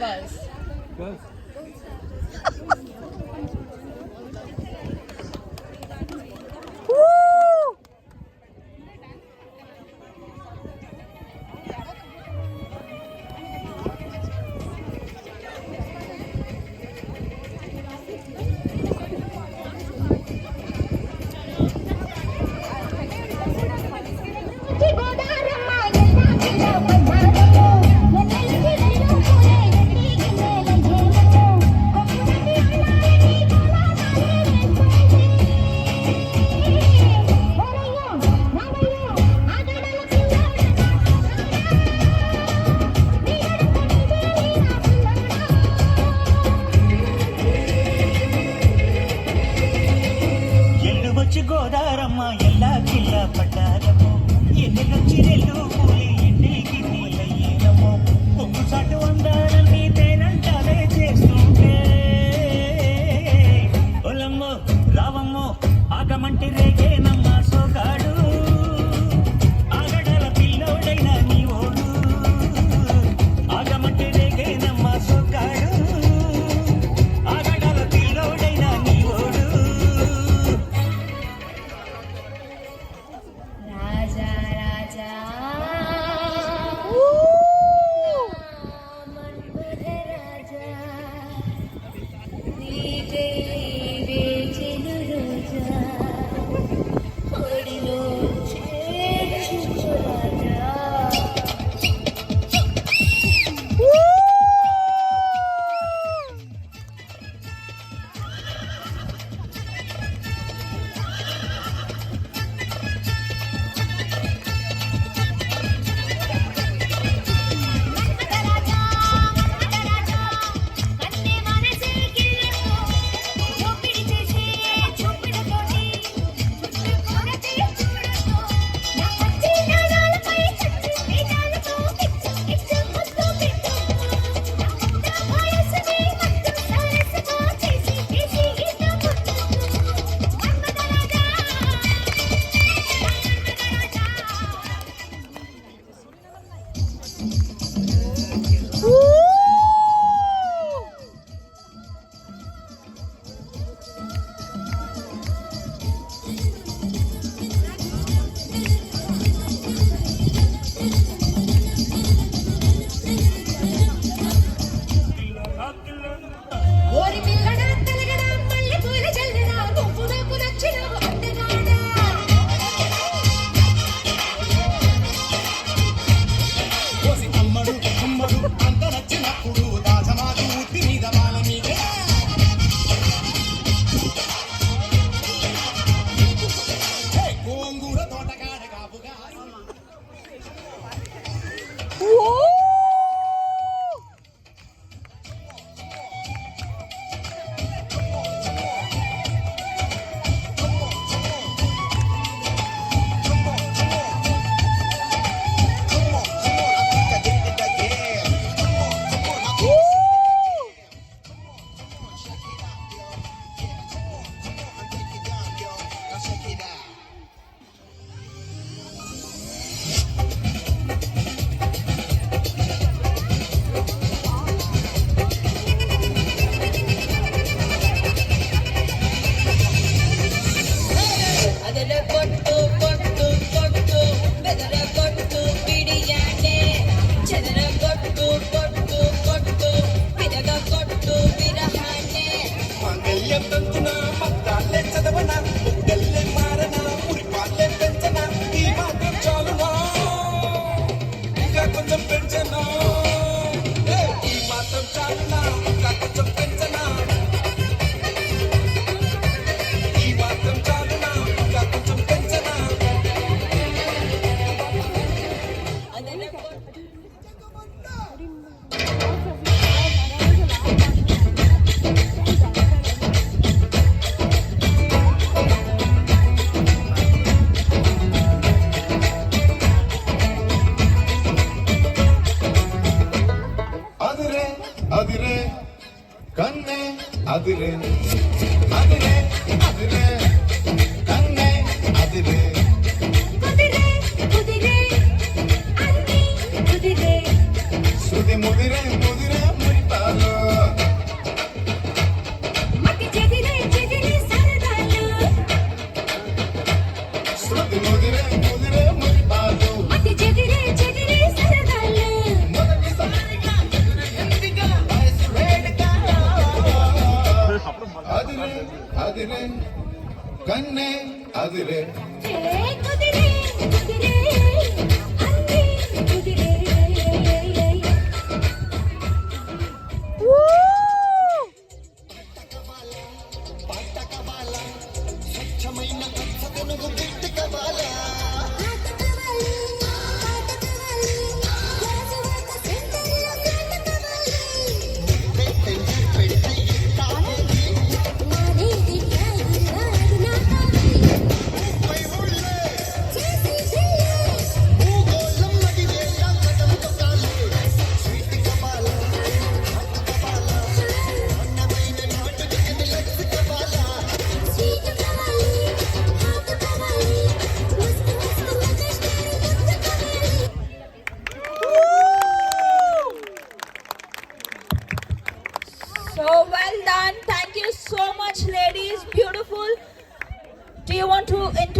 Girls. Girls. గోదారమ్మ ఎల్లా కిల్ల పడ్డారమ్మో ఎన్నెలొచ్చి నెల్లు పూలి ఇంటికి నీలయ్యేనమ్మో పొంగు చాటు అందారని తేనంటాలే చేస్తుంటే ఒలమ్మో రావమ్మో ఆగమంటే రేగేనమ్మ సోగాడు ఆగడాల పిల్లోడైన నీ ఓడు ఆగమంటే రేగేనమ్మ సోగాడు ఆగడాల పిల్లోడైన నీ ఓడు అదిరే అదిరే అదిరే కన్నే అదిరే కుదిరే కుదిరే అన్ని కుదిరే సుది ముదిరే ముదిరే మురిపా ಅದಿರೆ ಕಣ್ಣೆ ಅದಿರೆ ಹೇ ಕುದುರೆ ಕುದುರೆ ಅಂಗಿ ಕುದುರೆ ఆటకవాలి ఆటకవాలి రాజువాత సెంటర్లో కాటకవాలి నానేది త్యాగి నాది నా కావాలి చేసి చెయ్యి స్వీట్ కావాలి హాట్ కావాలి మస్తు మస్తు మెజెస్టిక్ ముద్దు కావాలి So well done. Thank you so much, ladies. Beautiful. Do you want to introduce?